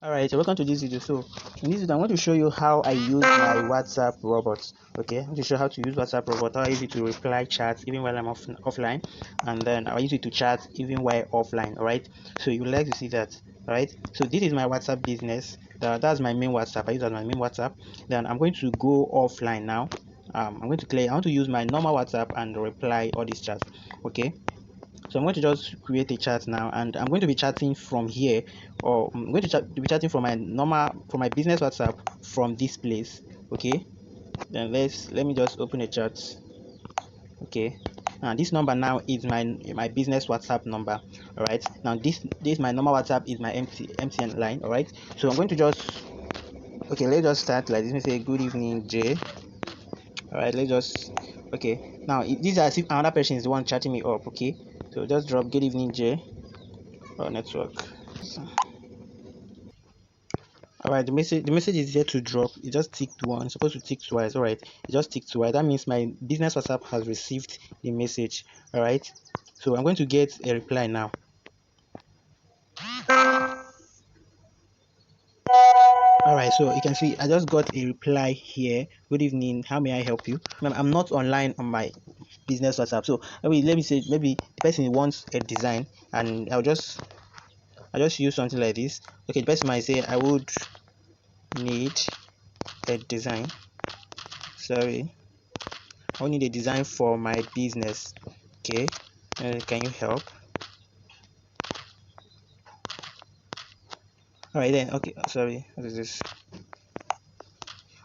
Alright, so welcome to this video. So in this video, I'm going to show you how I use my WhatsApp robot. Okay, I'm going to show how to use WhatsApp robot, how I use it to reply chats even while I'm offline, and then I use it to chat even while offline. Alright, so you would like to see that. Alright, so this is my WhatsApp business. That's my main WhatsApp. I use as my main WhatsApp. Then I'm going to go offline now. I'm going to clear. I want to use my normal WhatsApp and reply all these chats. Okay, so I'm going to just create a chat now, and I'm going to be chatting from here, or I'm going to be chatting from my business WhatsApp from this place. Okay, then let me just open a chat. Okay, now this number now is my business WhatsApp number. All right, now this my normal WhatsApp is my MTN line. All right, so I'm going to just, okay, let's just start like this. Let me say good evening, Jay. All right, let's just, okay, now these are as if another person is the one chatting me up. Okay, so just drop good evening, Jay. Network. All right, the message is here to drop. It just ticked one. It's supposed to tick twice. All right, it just ticked twice. That means my business WhatsApp has received the message. All right, so I'm going to get a reply now. All right, so you can see I just got a reply here. Good evening, how may I help you? I'm not online on my business WhatsApp, so maybe let me say, maybe the person wants a design, and I just use something like this. Okay, the person might say I would need a design. Sorry, I need a design for my business. Okay, can you help? All right then. Okay, sorry, what is this?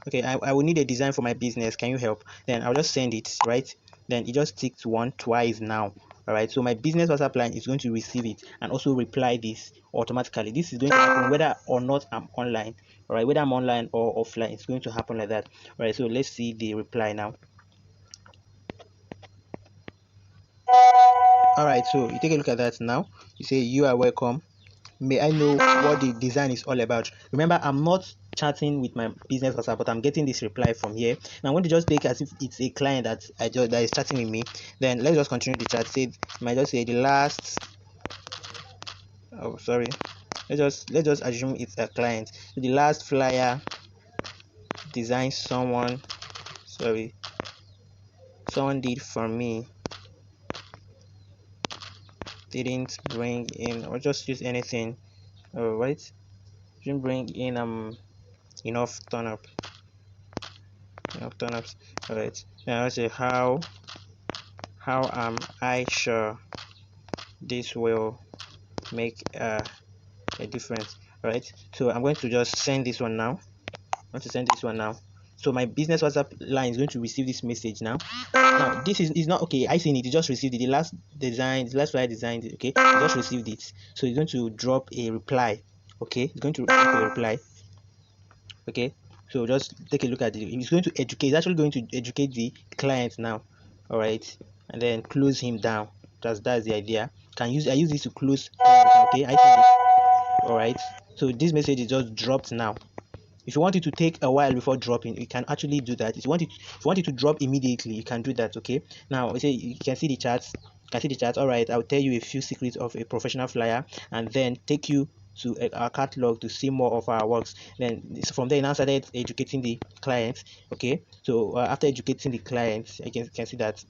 Okay, I will need a design for my business. Can you help? Then I'll just send it, right? Then it just ticked one twice now. All right, so my business WhatsApp line is going to receive it and also reply this automatically. This is going to happen whether or not I'm online. All right, whether I'm online or offline, it's going to happen like that. All right, so let's see the reply now. All right, so you take a look at that now. You say you are welcome. May I know what the design is all about? Remember, I'm not chatting with my business WhatsApp, but I'm getting this reply from here. Now I'm going to just take as if it's a client that is chatting with me. Then let's just continue the chat. Say, might just say the last. Oh, sorry. Let's just assume it's a client. So the last flyer design someone did for me didn't bring in, or just use anything. All right, didn't bring in enough turnups. All right, now I say how am I sure this will make a difference? All right, so I'm going to just send this one now. So my business WhatsApp line is going to receive this message now. Now this is not okay. I seen it. It just received it. The last flyer design. Okay, it just received it. So it's going to drop a reply. Okay, it's going to drop a reply. Okay, so just take a look at it. It's going to educate. It's actually going to educate the client now. All right, and then close him down. That's the idea. I use this to close. Okay, I see this. All right, so this message is just dropped now. If you want it to take a while before dropping, you can actually do that. If you want it to drop immediately, you can do that. Okay, now say you can see the charts. All right, I'll tell you a few secrets of a professional flyer, and then take you to our catalog to see more of our works. Then from there, I now started educating the clients. Okay, so after educating the clients, I can see that.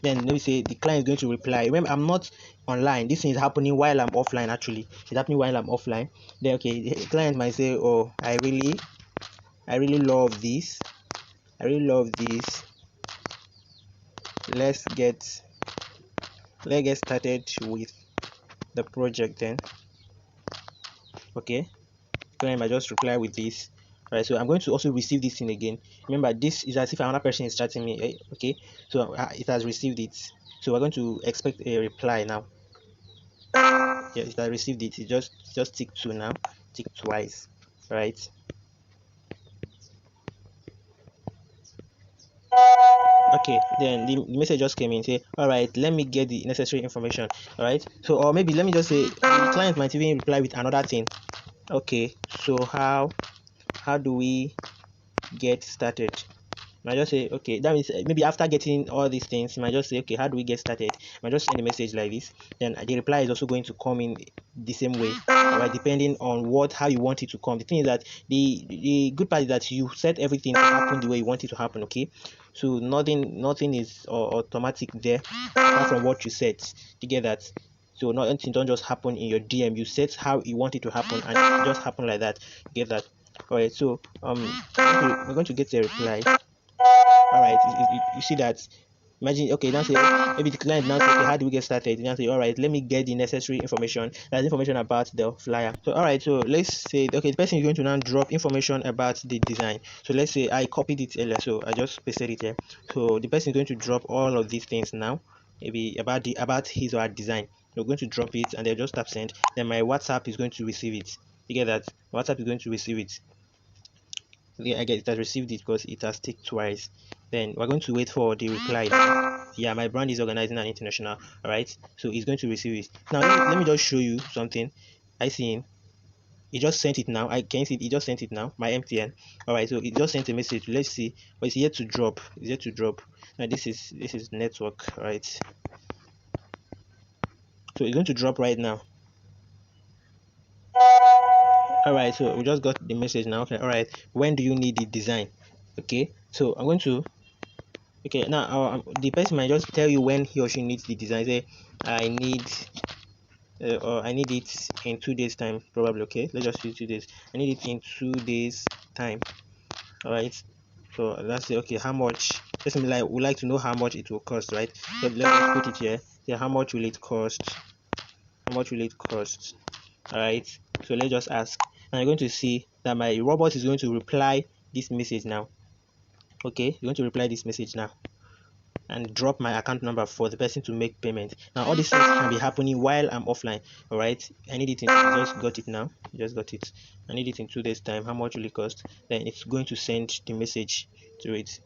Then let me say the client is going to reply. Remember, I'm not online. This thing is happening while I'm offline. Actually, it's happening while I'm offline. Then okay, the client might say, oh, I really love this. Let's get started with the project then. Okay, client might just reply with this. Right, so I'm going to also receive this thing again. Remember, this is as if another person is chatting me. Okay, so it has received it. So we're going to expect a reply now. Yeah, it has received it. It just tick two now, tick twice, right? Okay, then the message just came in, say, all right, let me get the necessary information. All right, so, or maybe let me just say the client might even reply with another thing. Okay, so how do we get started? I just say, okay, that means maybe after getting all these things, you might just say, okay, how do we get started? I might just send a message like this. Then the reply is also going to come in the same way, right? Depending on how you want it to come. The thing is that the good part is that you set everything to happen the way you want it to happen. Okay, so nothing is automatic there apart from what you set. You get that? So nothing don't just happen in your DM. You set how you want it to happen, and it just happen like that. You get that? All right. So we're going to get a reply. All right. You see that? Imagine, okay, now say maybe the client now say, okay, how do we get started? Now say, all right, let me get the necessary information. That's information about the flyer. So all right, so let's say, okay, the person is going to now drop information about the design. So let's say I copied it earlier, so I just pasted it here. So the person is going to drop all of these things now, maybe about his or her design. We're going to drop it, and they'll just tap send. Then my WhatsApp is going to receive it. You get that? WhatsApp is going to receive it. I guess it has received it because it has ticked twice. Then we're going to wait for the reply now. Yeah, my brand is organizing an international. All right, so he's going to receive it now. Let me just show you something. I see he just sent it now. I can see it. He just sent it now. My MTN. All right, so it just sent a message. Let's see, but it's yet to drop. It's yet to drop. Now this is network, right? So it's going to drop right now. All right, so we just got the message now. Okay, all right, when do you need the design? Okay, so I'm going to, okay, now the person might just tell you when he or she needs the design. Say I need or I need it in 2 days time, probably. Okay, let's just use 2 days. I need it in 2 days time. All right, so let's say, okay, how much? Person would like to know how much it will cost, right? So let's put it here. Say how much will it cost? How much will it cost? All right, so let's just ask. Now you're going to see that my robot is going to reply this message now. Okay, you're going to reply this message now and drop my account number for the person to make payment. Now all these things can be happening while I'm offline. All right, I need it in, just got it now, just got it. I need it in 2 days time. How much will it cost? Then it's going to send the message to it.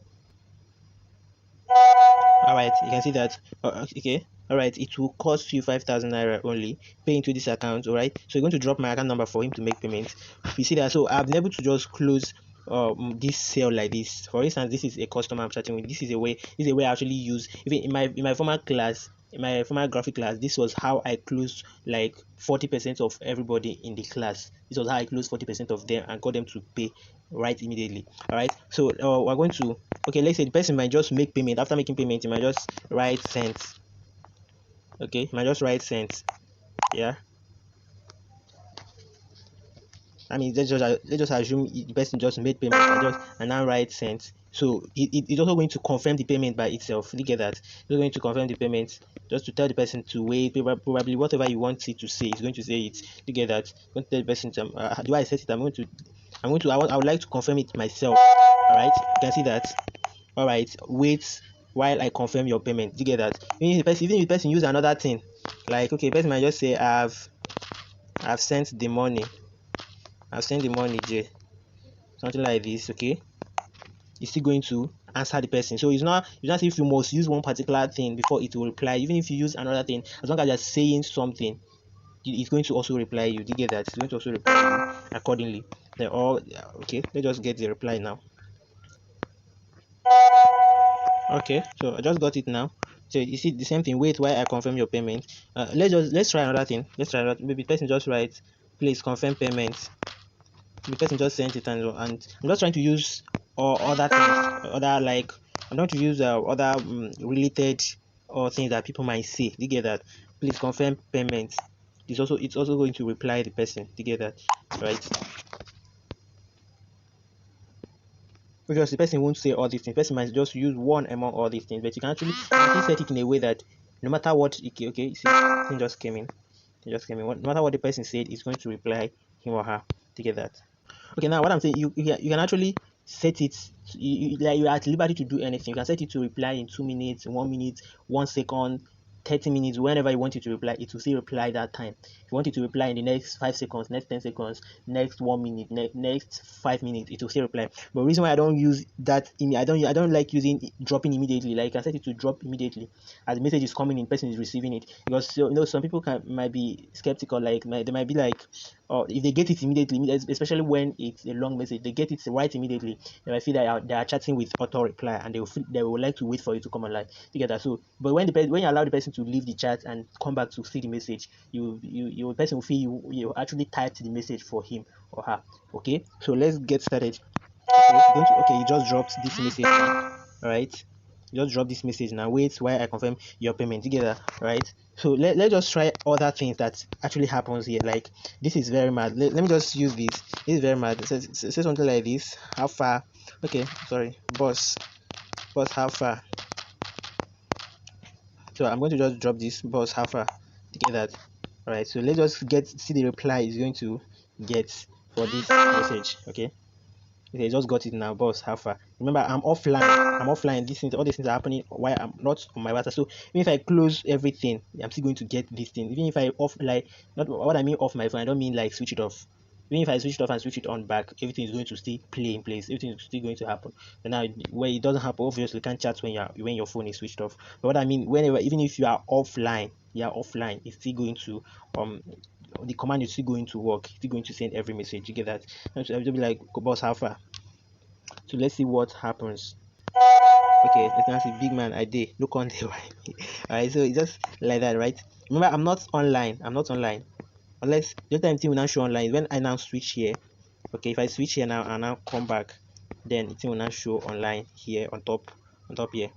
All right, you can see that. Okay, all right, it will cost you 5,000 naira only. Pay into this account. All right, so you're going to drop my account number for him to make payment. You see that? So I've been able to just close this sale like this. For instance, this is a customer I'm chatting with. This is a way I actually use. Even in my former class, in my former graphic class, this was how I closed like 40% of everybody in the class. This was how I closed 40% of them and got them to pay right immediately. All right, so we're going to, okay, let's say the person might just make payment. After making payment, he might just write sent. Okay, he might just write sent. Yeah, I mean, let's just assume the person just made payment and now write sent. So it's also going to confirm the payment by itself. You get that? It's going to confirm the payment just to tell the person to wait. Probably whatever you want it to say, it's going to say it. You get that? I'm going to tell the person, do I set it? I would like to confirm it myself. All right, you can see that. All right, wait while I confirm your payment. You get that? Even if the person use another thing, like, okay, the person might just say I've sent the money. I've sent the money, J. Something like this, okay? It's still going to answer the person. So it's not if you must use one particular thing before it will reply. Even if you use another thing, as long as you're saying something, it's going to also reply you. Do you get that? It's going to also reply you accordingly. They're all okay. Let's just get the reply now. Okay, so I just got it now. So you see the same thing. Wait while I confirm your payment. Let's try another thing. Maybe the person just write, please confirm payment. The person just sent it, and I'm just trying to use other things, I'm trying to use other related or things that people might say. You get that? Please confirm payment. It's also going to reply the person. You get that? Right? Because the person won't say all these things. The person might just use one among all these things, but you can actually set it in a way that no matter what, okay, see, thing just came in. No matter what the person said, it's going to reply him or her. To get that? Okay, now what I'm saying, you can actually set it. You're at liberty to do anything. You can set it to reply in 2 minutes, 1 minute, 1 second, 30 minutes, whenever you want it to reply. It will still reply that time. If you want it to reply in the next 5 seconds, next 10 seconds, next 1 minute, next 5 minutes, it will still reply. But the reason why I don't use that, I don't like using dropping immediately. Like, I set it to drop immediately as the message is coming in, person is receiving it. Because some people might be skeptical. Like, they might be like, or if they get it immediately, especially when it's a long message, they get it right immediately, they might feel that they are chatting with auto reply, and they will like to wait for you to come online together. So, but when you allow the person to leave the chat and come back to see the message. Your person will feel you actually typed the message for him or her. Okay, so let's get started. Okay, you just dropped this message now. All right, just drop this message now. Wait while I confirm your payment together. Right, so let's just try other things that actually happens here. Like, this is very mad. Let me just use this. This is very mad. It says something like this. How far? Okay, sorry, boss, how far? So I'm going to just drop this, boss, how far, to get that. All right, so let's just see the reply is going to get for this message. Okay, just got it now, boss, how far? Remember, I'm offline. All these things are happening while I'm not on my WhatsApp. So even if I close everything, I'm still going to get these things. Even if I off, like, not what I mean off my phone, I don't mean like switch it off. Even if I switch it off and switch it on back, everything is going to still play in place. Everything is still going to happen. But now, where it doesn't happen, obviously you can't chat when your phone is switched off. But what I mean, even if you are offline, it's still going to the command is still going to work. It's still going to send every message. You get that? So I'll be like, boss, how far? So let's see what happens. Okay, let's now see, big man, I did look on the alright, so it's just like that, right? Remember, I'm not online, unless the time thing will now show online when I now switch here. Okay, if I switch here now and now come back, then it will now show online here on top here.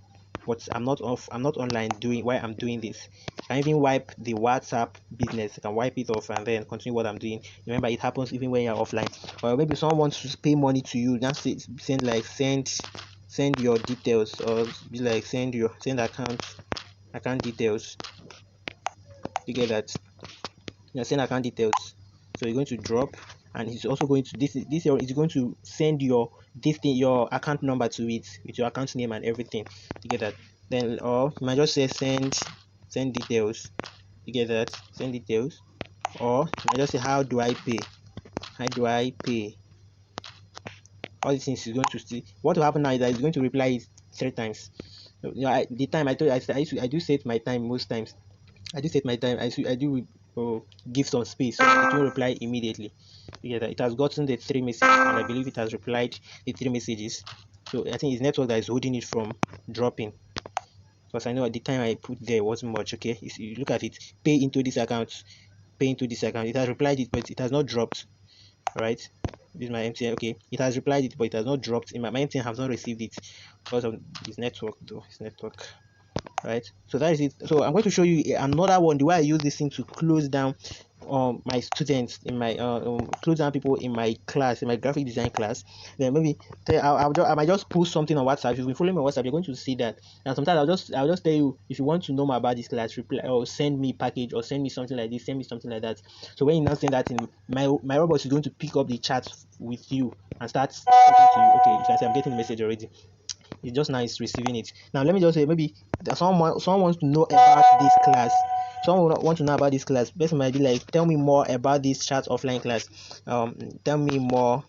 But I'm not online doing why I'm doing this. I can even wipe the WhatsApp business. I can wipe it off and then continue what I'm doing. Remember, it happens even when you're offline. Or maybe someone wants to pay money to you, just send your details, or be like send account details. You get that? Send account details. So you're going to drop, and it's also going to is going to send your account number to it with your account name and everything. You get that? Then, or you might just say send details. You get that? Send details. Or you might just say, how do I pay? All these things is going to see. What will happen now is that it's going to reply it 3 times. The time I told you, I do set my time most times. I do give some space so it will reply immediately. Yeah, it has gotten the 3 messages, and I believe it has replied the 3 messages. So I think it's network that is holding it from dropping, because I know at the time I put there wasn't much. Okay, you look at it, pay into this account. It has replied it, but it has not dropped. Right, this is my MTN. Okay, it has replied it, but it has not dropped. In my MTN has not received it because of this network, though. It's network. Right, so that is it. So I'm going to show you another one, the way I use this thing to close down my students in my close down people in my class, in my graphic design class. Then maybe I might just post something on WhatsApp. If you've been following me on WhatsApp, you're going to see that. And sometimes I'll just tell you, if you want to know more about this class, reply or send me package, or send me something like this, send me something like that. So when you now send that in, my robot is going to pick up the chat with you and start talking to you. Okay, you can see I'm getting the message already. It just now is receiving it. Now let me just say, maybe someone wants to know about this class. Someone want to know about this class. Person might be like, tell me more about this chat offline class. Tell me more.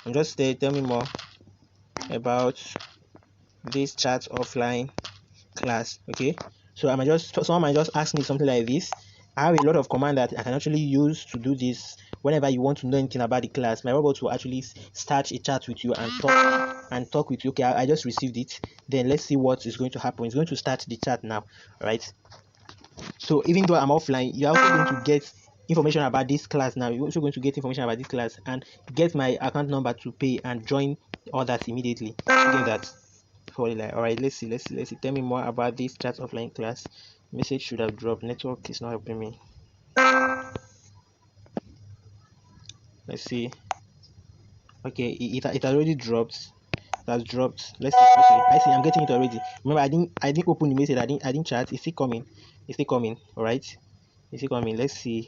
I'm just say, tell me more about this chat offline class. Okay, so someone might just ask me something like this. I have a lot of command that I can actually use to do this. Whenever you want to know anything about the class, my robot will actually start a chat with you and talk with you. Okay, I just received it. Then let's see what is going to happen. It's going to start the chat now, right? So even though I'm offline, you're also going to get information about this class now. You're also going to get information about this class and get my account number to pay and join all that immediately. You get that? All right, let's see. Tell me more about this chat offline class. Message should have dropped. Network is not helping me. Let's see. Okay, it already dropped. That's dropped. Let's see. Okay, I see. I'm getting it already. Remember, I didn't open the message. I didn't chat. It's still coming. All right. It's still coming. Let's see.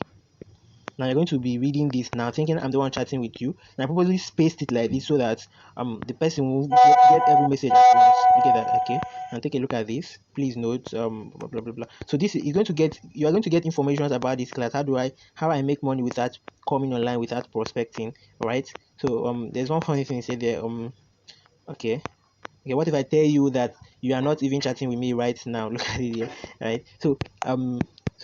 Now you're going to be reading this now, thinking I'm the one chatting with you. And I purposely spaced it like this so that the person will get every message at once. You get that? Okay. And take a look at this. Please note blah blah blah blah. So this is going to get, you are going to get information about this class. How I make money without coming online, without prospecting. Alright. So there's one funny thing said there. Okay, what if I tell you that you are not even chatting with me right now? Look at it here. Right. So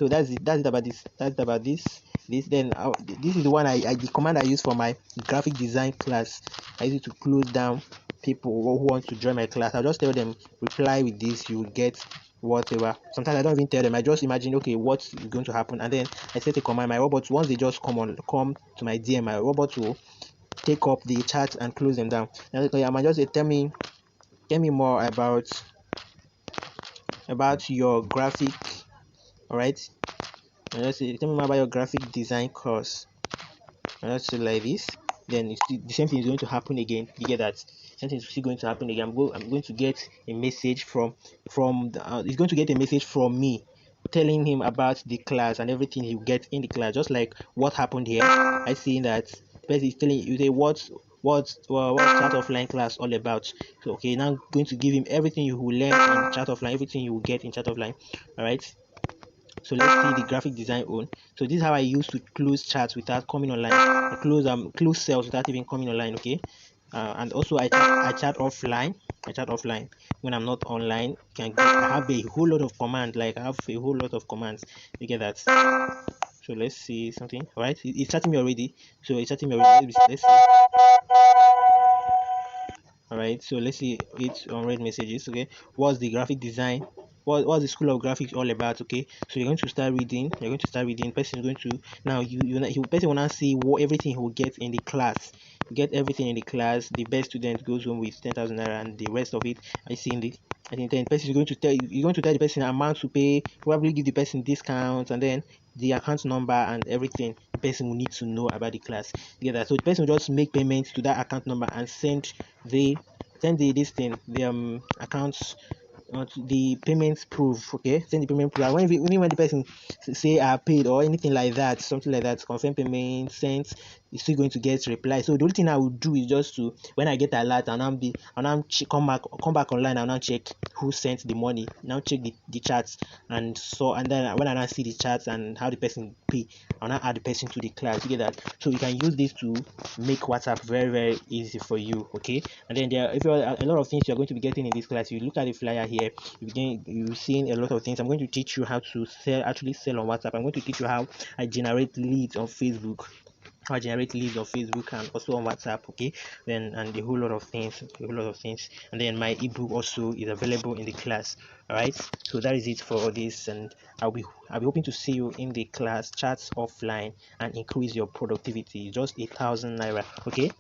that's it about this. Then this is the one the command I use for my graphic design class. I use it to close down people who want to join my class. I'll just tell them, reply with this, you will get whatever. Sometimes I don't even tell them. I just imagine, okay, what's going to happen, and then I set a command. My robot, once they just come to my DM, my robot will take up the chat and close them down. And I might just say, tell me more about your graphic. All right, and just say, tell me more about your graphic design course. And just say like this. Then the same thing is going to happen again. You get that? Same thing is still going to happen again. I'm going to get a message he's going to get a message from me telling him about the class and everything he will get in the class, just like what happened here. I see that the person is telling you, say what's Chat Offline class all about. So okay, now I'm going to give him everything you will learn in Chat Offline, everything you will get in Chat Offline. All right, so let's see the graphic design on. So this is how I used to close chats without coming online. I close cells without even coming online. Okay, and also I chat offline. I chat offline when I'm not online. I have a whole lot of commands. Like I have a whole lot of commands. You get that? So let's see something. All right, it's chatting me already. So it's chatting me already. Let's see. All right, so let's see it on read messages. Okay, what's the graphic design, what's the school of graphics all about? Okay, so you're going to start reading. Person is going to, now person will now see what everything he will get in the class. You get everything in the class. The best student goes home with 10,000 naira, and the rest of it I see in the, I think, then the person is going to tell you, you're going to tell the person amount to pay, probably give the person discounts, and then the account number and everything the person will need to know about the class. You get that? So the person will just make payments to that account number and send the accounts, the payment proof. Okay, send the payment proof. And when the person say I paid or anything like that, something like that, confirm payment sent, is still going to get reply. So the only thing I will do is just to, when I get alert, and come back online and now check who sent the money. Now check the chats, and then when I now see the chats and how the person pay, I'll now add the person to the class. You get that? So you can use this to make WhatsApp very, very easy for you. Okay, and then there are a lot of things you're going to be getting in this class. You look at the flyer here, you're seeing a lot of things. I'm going to teach you how to sell on WhatsApp. I'm going to teach you how I generate leads on Facebook, and also on WhatsApp. Okay, then, and a whole lot of things, and then my ebook also is available in the class. All right, so that is it for this, and I'll be hoping to see you in the class. Chats offline and increase your productivity, just 1,000 naira. Okay,